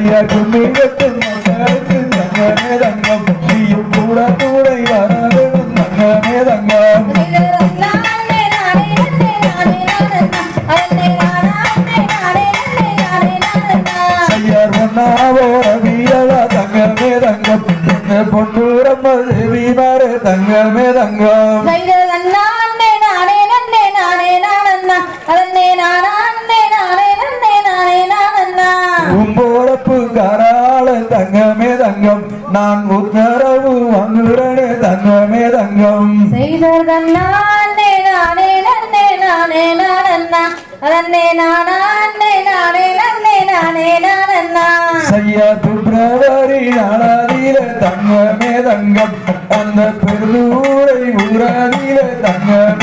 ஐயா கும்மி கட்டும் மக்களுக்கு தங்கமே தங்கம் நீயும் கூட கூட வரவேணும் தங்கமே தங்கம் ஐயார் ஒன்னாவோ ரவியலா தங்கமே தங்கம் பொன்னூரம்ம தேவி மாறு தங்கமே தங்கம் உம்போரப்பு கராள தங்கமே தங்கம் நான் உத்தரவு வாங்குறனே தங்கமே தங்கம் செய்யா பிப்ரவரி நாளாதில தங்கமே தங்கம் அந்த பெருந்தூரை ஊராதில தங்கமே